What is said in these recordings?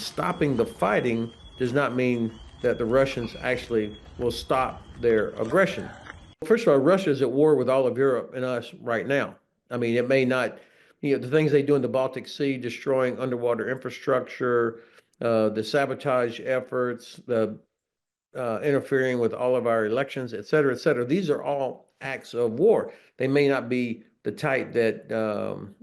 stopping the fighting does not mean that the Russians actually will stop their aggression. First of all, Russia is at war with all of Europe and us right now. I mean, it may not, the things they do in the Baltic Sea, destroying underwater infrastructure, the sabotage efforts, the interfering with all of our elections, et cetera, et cetera. These are all acts of war. They may not be the type that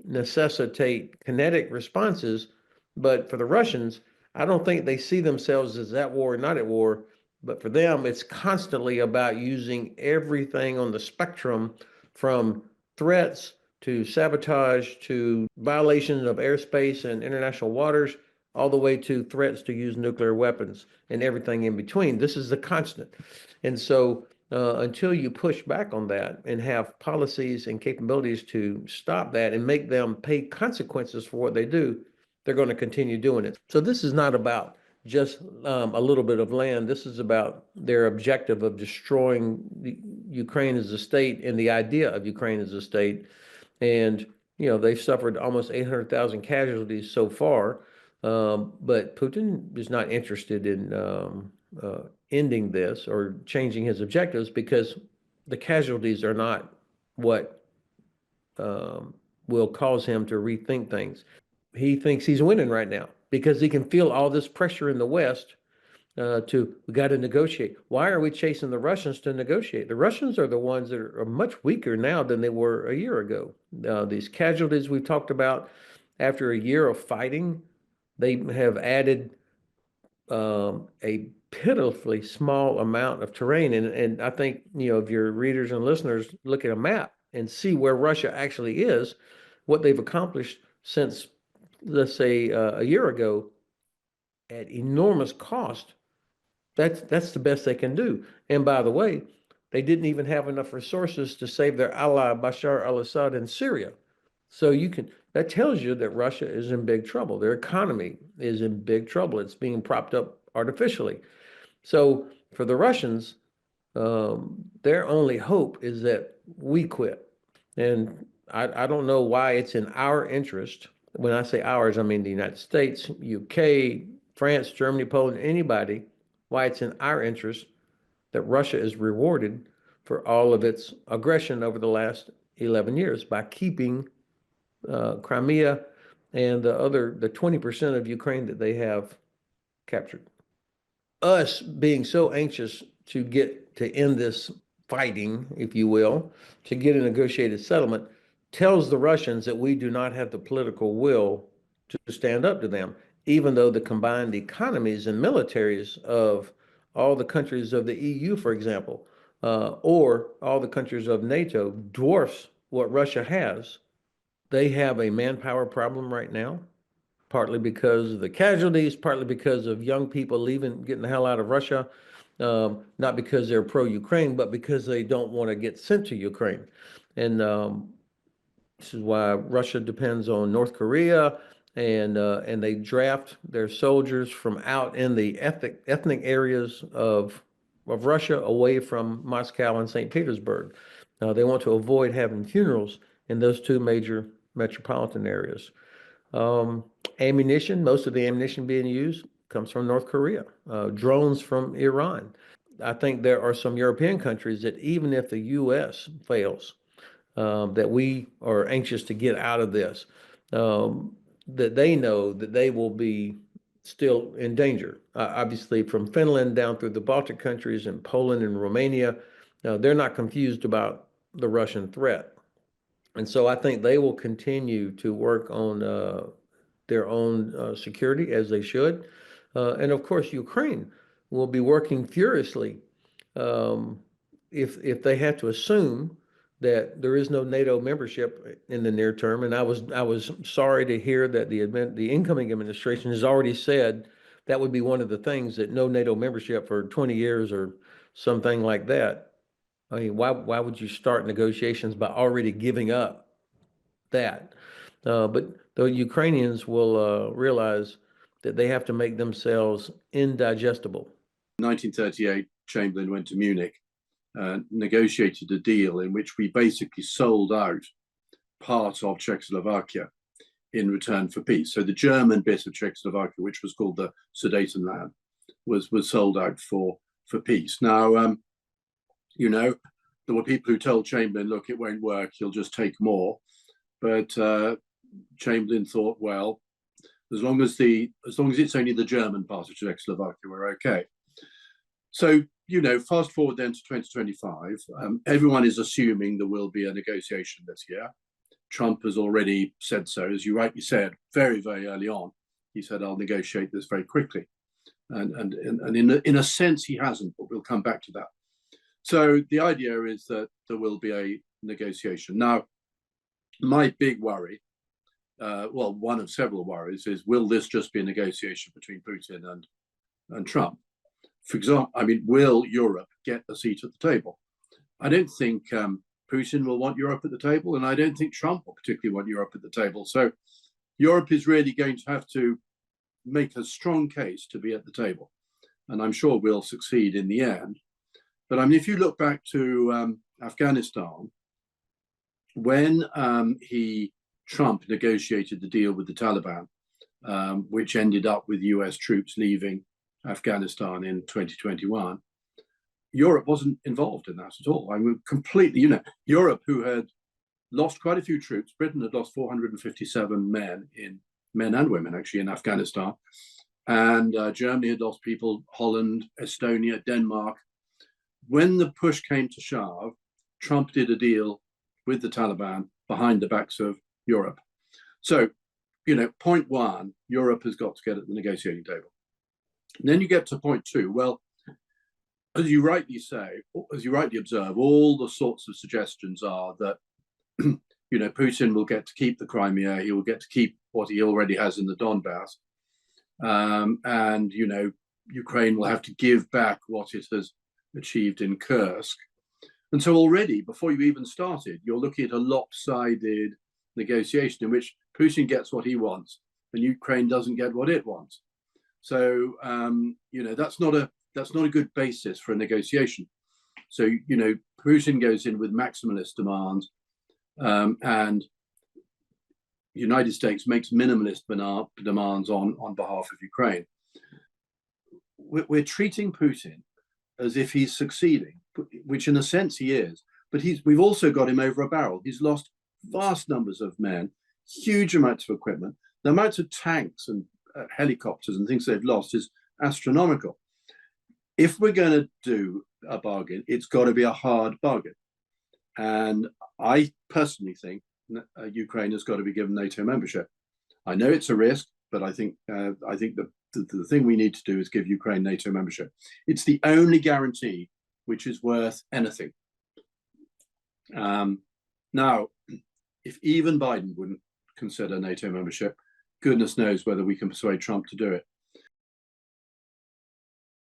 necessitate kinetic responses, but for the Russians, I don't think they see themselves as at war or not at war. But for them, it's constantly about using everything on the spectrum from threats to sabotage to violations of airspace and international waters, all the way to threats to use nuclear weapons and everything in between. This is the constant. And so until you push back on that and have policies and capabilities to stop that and make them pay consequences for what they do, they're going to continue doing it. So this is not about just a little bit of land. This is about their objective of destroying Ukraine as a state and the idea of Ukraine as a state. And, they've suffered almost 800,000 casualties so far. But Putin is not interested in ending this or changing his objectives because the casualties are not what will cause him to rethink things. He thinks he's winning right now because he can feel all this pressure in the West we got to negotiate. Why are we chasing the Russians to negotiate? The Russians are the ones that are much weaker now than they were a year ago. These casualties we've talked about, after a year of fighting, they have added a pitifully small amount of terrain. And I think, if your readers and listeners look at a map and see where Russia actually is, what they've accomplished since, let's say, a year ago at enormous cost, that's the best they can do. And by the way, they didn't even have enough resources to save their ally Bashar al-Assad in Syria. So that tells you that Russia is in big trouble. Their economy is in big trouble. It's being propped up artificially. So for the Russians, their only hope is that we quit. And I don't know why it's in our interest. When I say ours, I mean the United States, UK, France, Germany, Poland, anybody, why it's in our interest that Russia is rewarded for all of its aggression over the last 11 years by keeping Crimea and the 20% of Ukraine that they have captured. Us being so anxious to get to end this fighting, if you will, to get a negotiated settlement, tells the Russians that we do not have the political will to stand up to them, even though the combined economies and militaries of all the countries of the EU, for example, or all the countries of NATO dwarfs what Russia has. They have a manpower problem right now, partly because of the casualties, partly because of young people leaving, getting the hell out of Russia, not because they're pro-Ukraine, but because they don't want to get sent to Ukraine. And this is why Russia depends on North Korea, and they draft their soldiers from out in the ethnic areas of Russia away from Moscow and St. Petersburg. They want to avoid having funerals in those two major metropolitan areas. Ammunition, most of the ammunition being used comes from North Korea, drones from Iran. I think there are some European countries that even if the U.S. fails, that we are anxious to get out of this, that they know that they will be still in danger. Obviously, from Finland down through the Baltic countries and Poland and Romania, they're not confused about the Russian threat. And so I think they will continue to work on their own security as they should. And of course, Ukraine will be working furiously if they have to assume that there is no NATO membership in the near term. And I was sorry to hear that the incoming administration has already said that would be one of the things, that no NATO membership for 20 years or something like that. I mean, why would you start negotiations by already giving up that? But the Ukrainians will realize that they have to make themselves indigestible. 1938, Chamberlain went to Munich, negotiated a deal in which we basically sold out part of Czechoslovakia in return for peace. So the German bit of Czechoslovakia, which was called the Sudetenland, was sold out for peace. Now, you know, there were people who told Chamberlain, look, it won't work, he'll just take more. But Chamberlain thought, well, as long as it's only the German part of Czechoslovakia, we're okay. So, you know, fast forward then to 2025, everyone is assuming there will be a negotiation this year. Trump has already said so, as you rightly said, very, very early on. He said, I'll negotiate this very quickly. And in a sense, he hasn't, but we'll come back to that. So the idea is that there will be a negotiation. Now, my big worry, well, one of several worries, is will this just be a negotiation between Putin and Trump? For example, I mean, will Europe get a seat at the table? I don't think Putin will want Europe at the table, and I don't think Trump will particularly want Europe at the table. So Europe is really going to have to make a strong case to be at the table. And I'm sure we'll succeed in the end. But I mean, if you look back to Afghanistan, when Trump negotiated the deal with the Taliban, which ended up with US troops leaving Afghanistan in 2021, Europe wasn't involved in that at all. I mean, completely, you know, Europe, who had lost quite a few troops, Britain had lost 457 men and women actually in Afghanistan, and Germany had lost people, Holland, Estonia, Denmark. When the push came to shove, Trump did a deal with the Taliban behind the backs of Europe. So, you know, point one, Europe has got to get at the negotiating table. And then you get to point two. Well, as you rightly say, as you rightly observe, all the sorts of suggestions are that, you know, Putin will get to keep the Crimea, he will get to keep what he already has in the Donbass, and, you know, Ukraine will have to give back what it has achieved in Kursk. And so already, before you even started, you're looking at a lopsided negotiation in which Putin gets what he wants and Ukraine doesn't get what it wants. So, you know, that's not a good basis for a negotiation. So, you know, Putin goes in with maximalist demands, and the United States makes minimalist demands on behalf of Ukraine. We're treating Putin as if he's succeeding, which in a sense he is, but we've also got him over a barrel. He's lost vast numbers of men, huge amounts of equipment. The amount of tanks and helicopters and things they've lost is astronomical. If we're going to do a bargain, it's got to be a hard bargain. And I personally think Ukraine has got to be given NATO membership. I know it's a risk, but I think the thing we need to do is give Ukraine NATO membership. It's the only guarantee which is worth anything. Now, if even Biden wouldn't consider NATO membership, goodness knows whether we can persuade Trump to do it.